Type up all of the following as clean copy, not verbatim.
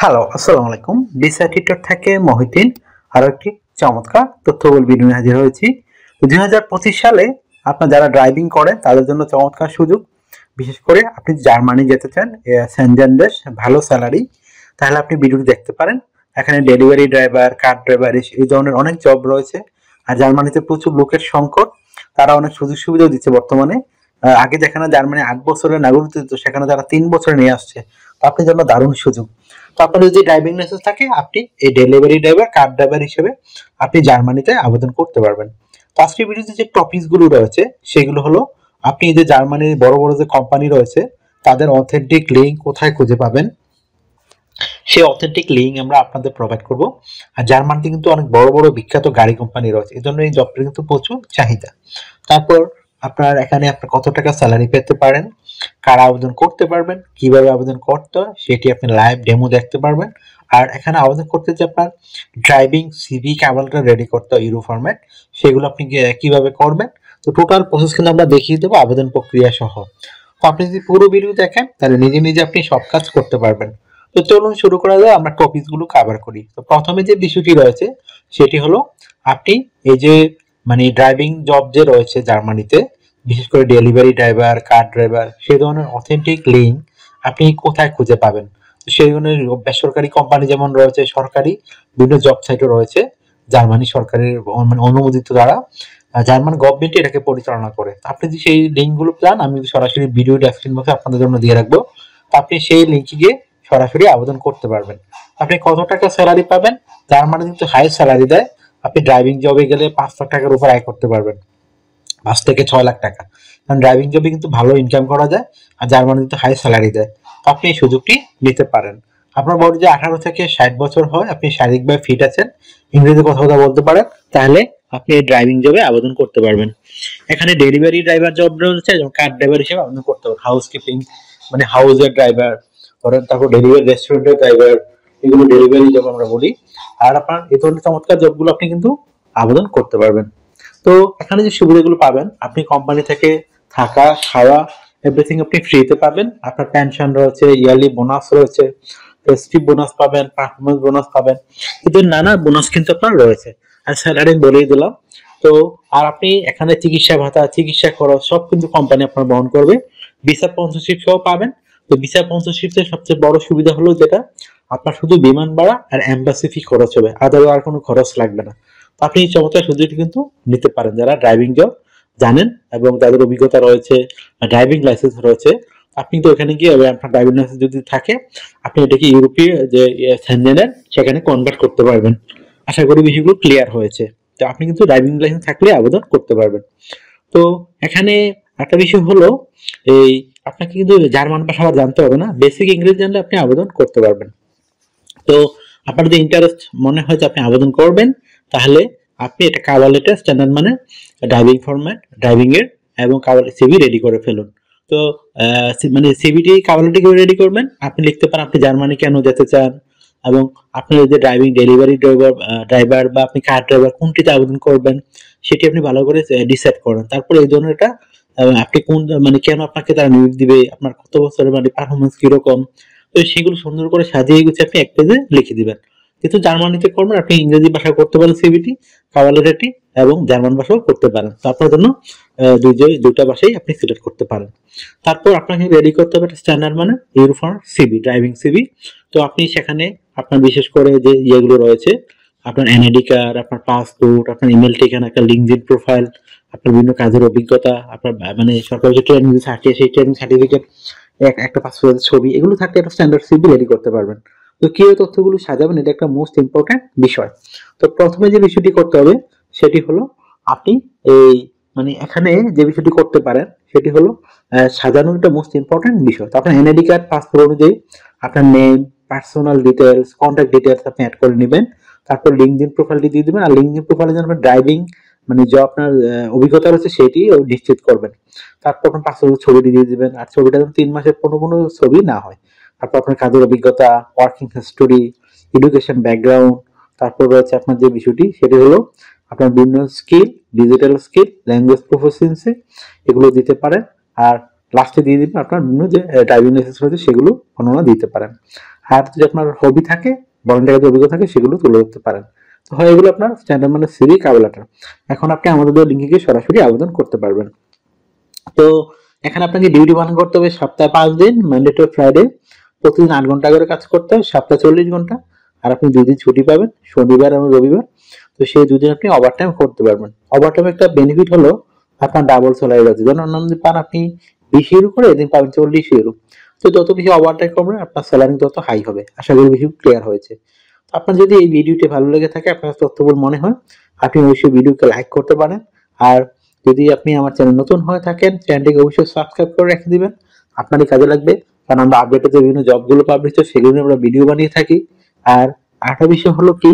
Hello, আসসালামু আলাইকুম। Visa tutor থেকে মহিউদ্দিন আরো একটি চমৎকার তথ্যবহুল ভিডিও নিয়ে হাজির হয়েছি। 2025 সালে আপনার যারা ড্রাইভিং করেন তাদের জন্য চমৎকার সুযোগ। বিশেষ করে আপনি জার্মানি যেতে চান, সেনজেন দেশ, ভালো স্যালারি, তাহলে আপনি ভিডিওটি দেখতে পারেন। এখানে ডেলিভারি ড্রাইভার, কার ড্রাইভার এই ধরনের অনেক জব রয়েছে। আর জার্মানিতে প্রচুর লোকের সংকট, তারা অনেক সুযোগ সুবিধাও দিচ্ছে বর্তমানে। আগে যেখানে জার্মানি 8 বছরের নাগরিকত্ব দিত, সেখানে তারা 3 বছরে নিয়ে আসছে। তো আপনার জন্য দারুণ সুযোগ। তো আপনার যদি ড্রাইভিং লাইসেন্স থাকে, আপনি এই ডেলিভারি ড্রাইভার, কার ড্রাইভার হিসেবে আপনি জার্মানিতে আবেদন করতে পারবেন। তো আজকের ভিডিওতে যে টপিকস গুলো রয়েছে সেগুলো হলো, আপনি এই যে জার্মানির বড় বড় যে কোম্পানি রয়েছে তাদের অথেন্টিক লিঙ্ক কোথায় খুঁজে পাবেন, সেই অথেন্টিক লিঙ্ক আমরা আপনাদের প্রোভাইড করব। আর জার্মানিতে কিন্তু অনেক বড় বড় বিখ্যাত গাড়ি কোম্পানি রয়েছে, এই জন্য এই জবটা কিন্তু প্রচুর চাহিদা। তারপর আপনার এখানে আপনি কত টাকা স্যালারি পেতে পারেন, কারা আবেদন করতে পারবেন, কিভাবে আবেদন করতে হয় সেটি আপনি লাইভ ডেমো দেখতে পারবেন। আর এখানে আবেদন করতে যে আপনার ড্রাইভিং সিভি কেবলটা রেডি করতে হয় ইউরো ফরম্যাট, সেগুলো আপনি কিভাবে করবেন, তো টোটাল প্রসেস কিন্তু আমরা দেখিয়ে দেবো আবেদন প্রক্রিয়া সহ। তো আপনি যদি পুরো ভিডিও দেখেন তাহলে নিজে নিজে আপনি সব কাজ করতে পারবেন। তো চলুন শুরু করা যায়, আমরা টপিক গুলো কভার করি। তো প্রথমে যে বিষয়টি রয়েছে সেটি হলো, আপনি এই যে ড্রাইভিং জব যে রয়েছে জার্মানিতে, বিশেষ করে ডেলিভারি ড্রাইভার, কার ড্রাইভার, সেই ধরনের অথেন্টিক লিঙ্ক আপনি কোথায় খুঁজে পাবেন। সেই ধরনের বেসরকারি কোম্পানি যেমন রয়েছে, সরকারি বিভিন্ন জব সাইটও রয়েছে জার্মানি সরকারের অনুমোদিত দ্বারা। জার্মান গভর্নমেন্ট এটাকে পরিচালনা করে। আপনি যদি সেই লিঙ্কগুলো চান, আমি সরাসরি ভিডিও ডেসক্রিপশন বক্সে আপনাদের জন্য দিয়ে রাখবো। আপনি সেই লিঙ্কে গিয়ে সরাসরি আবেদন করতে পারবেন। আপনি কত টাকা স্যালারি পাবেন, জার্মানি কিন্তু হাই স্যালারি দেয়। আপনি ড্রাইভিং জবে গেলে 5 লাখ টাকার উপর আয় করতে পারবেন, 5 থেকে 6 লাখ টাকা। কারণ ড্রাইভিং জবে কিন্তু ভালো ইনকাম করা যায়, আর জার্মানি কিন্তু হাই স্যালারি দেয়। তো আপনি এই সুযোগটি নিতে পারেন। আপনার বয়স যদি 18 থেকে 60 বছর হয়, আপনি শারীরিকভাবে ফিট আছেন, ইংরেজি কথা বলতে পারেন, তাহলে আপনি এই ড্রাইভিং জবে আবেদন করতে পারবেন। এখানে ডেলিভারি ড্রাইভার জব রয়েছে, যেমন কার ড্রাইভার হিসেবে আবেদন করতে পারবেন। হাউসকিপিং হাউসের ড্রাইভার ধরেন, তারপর ডেলিভারি রেস্টুরেন্টের ড্রাইভার, এগুলো ডেলিভারি জব আমরা বলি। আর আপনার এই ধরনের চমৎকার জবগুলো আপনি কিন্তু আবেদন করতে পারবেন। তো এখানে যে সুবিধাগুলো পাবেন, আপনি কোম্পানি থেকে থাকা, খাওয়া, এভরিথিং আপনি ফ্রিতে পাবেন। আপনার পেনশন রয়েছে, ইয়ারলি বোনাস রয়েছে, ফেস্টিভ বোনাস পাবেন, পারফরমেন্স বোনাস পাবেন, এদের নানা বোনাস কিন্তু আপনার রয়েছে। আর স্যালারি বলেই দিলাম। তো আর আপনি এখানে চিকিৎসা ভাতা, চিকিৎসা খরচ সব কিন্তু কোম্পানি আপনার বহন করবে। ভিসা স্পন্সরশিপ সহ পাবেন। তো ভিসা স্পন্সরশিপের সবচেয়ে বড় সুবিধা হলো যেটা, আপনার শুধু বিমান ভাড়া আর এম্বাসি ফি খরচ হবে, আদার আর কোনো খরচ লাগবে না। আপনি এই চমৎকার সুযোগটি কিন্তু নিতে পারেন যারা ড্রাইভিং জব জানেন এবং যাদের অভিজ্ঞতা রয়েছে, ড্রাইভিং লাইসেন্স রয়েছে। আপনি তো এখানে গিয়ে আপনার ড্রাইভিং লাইসেন্স যদি থাকে, আপনি এটাকে ইউরোপীয় যে সেনজেনের সেখানে কনভার্ট করতে পারবেন। আশা করি বিষয়গুলো ক্লিয়ার হয়েছে। তো আপনি কিন্তু ড্রাইভিং লাইসেন্স থাকলে আবেদন করতে পারবেন। তো এখানে একটা বিষয় হলো, এই আপনাকে কিন্তু জার্মান ভাষা জানতে হবে না, বেসিক ইংরেজি জানলে আপনি আবেদন করতে পারবেন। তো আপনার যদি ইন্টারেস্ট মনে হয় যে আপনি আবেদন করবেন, তাহলে আপনি এটা cover letter standard driving format, driving এর এবং কাভার সিভি রেডি করে ফেলুন। তো সিভিটি কাভার লেটার রেডি করবেন। আপনি লিখতে পারেন আপনি জার্মানি কেন যেতে চান, এবং আপনার যে ড্রাইভিং ডেলিভারি ড্রাইভার বা আপনি কার ড্রাইভার কোনটিতে আবেদন করবেন সেটি আপনি ভালো করে ডিসাইড করেন। তারপরে এই ধরনের এটা আপনি কোন কেন আপনাকে তারা নিয়োগ দিবে, আপনার কত বছরের পারফরমেন্স কিরকম, তো সেগুলো সুন্দর করে সাজিয়ে গুছিয়ে আপনি এক পেজে লিখে দিবেন। কিন্তু জার্মানিতে করবেন, আপনি ইংরেজি ভাষা করতে পারেন সিভিটি, কাভার লেটারটি, এবং জার্মান ভাষাও করতে পারেন। তো আপনার জন্য দুইটা ভাষাই আপনি সিলেক্ট করতে পারেন। তারপর আপনাকে রেডি করতে হবে স্ট্যান্ডার্ড ইউরোফর্ম সিভি, ড্রাইভিং সিভি। তো আপনি সেখানে আপনার বিশেষ করে যে ইয়েগুলো রয়েছে, আপনার এনআইডি কার্ড, আপনার পাসপোর্ট, আপনার ইমেল ঠিকানা, একটা লিঙ্কডইন প্রোফাইল, আপনার বিভিন্ন কাজের অভিজ্ঞতা, আপনার সরকারি যে ট্রেনিং সার্টিফিকেট, সেই ট্রেনিং সার্টিফিকেট, একটা পাসপোর্টের ছবি, এগুলো থাকলে একটা স্ট্যান্ডার্ড সিভি রেডি করতে পারবেন। তো কিভাবে তথ্যগুলো সাজাবেন, এটা একটা মোস্ট ইম্পর্টেন্ট বিষয়। তো প্রথমে যে বিষয়টি করতে হবে সেটি হলো, আপনি এই এখানে যে বিষয়টি করতে পারেন সেটি হলো সাজানোর একটা মোস্ট ইম্পর্টেন্ট বিষয়। তো আপনার এনআইডি কার্ড, পাসপোর্ট অনুযায়ী আপনার name, personal details, contact details আপনি অ্যাড করে নেবেন। তারপর লিঙ্কডইন প্রোফাইলটি দিয়ে দিবেন। আর লিঙ্কডইন প্রোফাইলে যেন আপনার ড্রাইভিং যে আপনার অভিজ্ঞতা রয়েছে সেটি নিশ্চিত করবেন। তারপর আপনার পাসপোর্টের ছবিটি দিয়ে দিবেন। আর ছবিটা যেন 3 মাসের কোনো ছবি না হয়। তারপর আপনার কাজের অভিজ্ঞতা, ওয়ার্কিং হিস্টোরি, এডুকেশন ব্যাকগ্রাউন্ড, তারপর রয়েছে আপনার যে বিষয়টি সেটি হলো আপনার বিভিন্ন skill, digital skill, language proficiency, এগুলো দিতে পারেন। আর লাস্টে দিয়ে দিবেন আপনার বিভিন্ন যে ড্রাইভিং লাইসেন্স রয়েছে সেগুলো বর্ণনা দিতে পারেন। আর যদি আপনার হবি থাকে, ভলেন্টিয়ার কাজে অভিজ্ঞতা থাকে, সেগুলো তুলে ধরতে পারেন। তো হয় এগুলো আপনার স্ট্যান্ডার্ড মানে সিভি কভার লেটার। এখন আপনি আমাদের দেওয়া লিঙ্কে গিয়ে সরাসরি আবেদন করতে পারবেন। তো এখানে আপনাকে ডিউটি পালন করতে হবে সপ্তাহে 5 দিন, মানডে টু ফ্রাইডে। প্রতিদিন 8 ঘন্টা করে কাজ করতে হবে, সপ্তাহে 40 ঘন্টা। আর আপনি 2 দিন ছুটি পাবেন, শনিবার এবং রবিবার। তো সেই 2 দিন আপনি ওভার টাইম করতে পারবেন। ওভার টাইম একটা বেনিফিট হলো আপনার ডাবল স্যালারি আছে। যেমন অন্যান্য পান আপনি 20 ইউরো করে, এদিন পাবেন 40 ইউরো। তো যত বেশি ওভার টাইম করবেন আপনার স্যালারি তত হাই হবে। আশা করি বেশি ক্লিয়ার হয়েছে। আপনার যদি এই ভিডিওটি ভালো লেগে থাকে, আপনার তথ্যবহুল মনে হয়, আপনি অবশ্যই ভিডিওকে লাইক করতে পারেন। আর যদি আপনি আমার চ্যানেল নতুন হয়ে থাকেন, চ্যানেলটিকে অবশ্যই সাবস্ক্রাইব করে রেখে দিবেন। আপনারই কাজে লাগবে, কারণ আমরা আপডেটেড বিভিন্ন জবগুলো পাবলিশ হয় সেগুলো নিয়ে আমরা ভিডিও বানিয়ে থাকি। আর আরেকটা বিষয় হলো কি,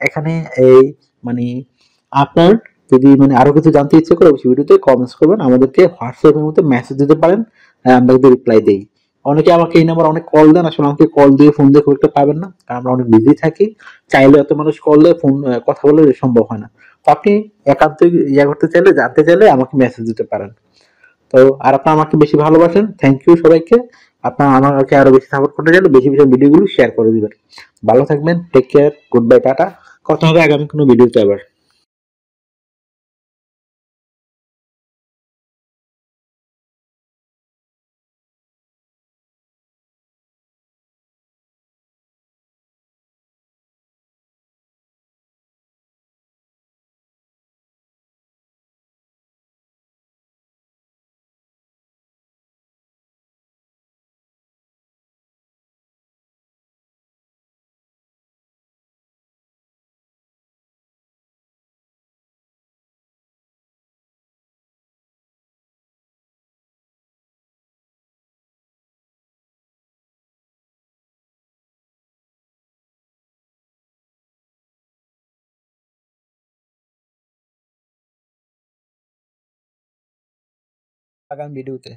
এখানে এই মানে আপনার যদি মানে আরো কিছু জানতে ইচ্ছে করে অবশ্যই ভিডিওতে কমেন্টস করবেন, আমাদেরকে হোয়াটসঅ্যাপের মধ্যে মেসেজ দিতে পারেন, আমরা কিন্তু রিপ্লাই দেই। অনেকে আমাকে এই নাম্বার অনেক কল দেন, আসলে আমাকে কল দিয়ে ফোন দিয়ে খুব একটা পাবেন না, কারণ আমরা অনেক বিজি থাকি। চাইলে এত মানুষ কল দিয়ে ফোন কথা বলে সম্ভব হয় না। তো আপনি একান্ত ইয়া করতে চাইলে, জানতে চাইলে আমাকে মেসেজ দিতে পারেন। তো আর আপনারা আমাকে বেশি ভালোবাসেন, থ্যাংক ইউ সবাইকে। আপনারা আমাকে আরো বেশি সাপোর্ট করতে চাইলে বেশি বেশি ভিডিওগুলো শেয়ার করে দিবেন। ভালো থাকবেন, take care, good bye, tata. কথা হবে আগামী কোনো ভিডিওতে আবার। আগামী ভিডিওতে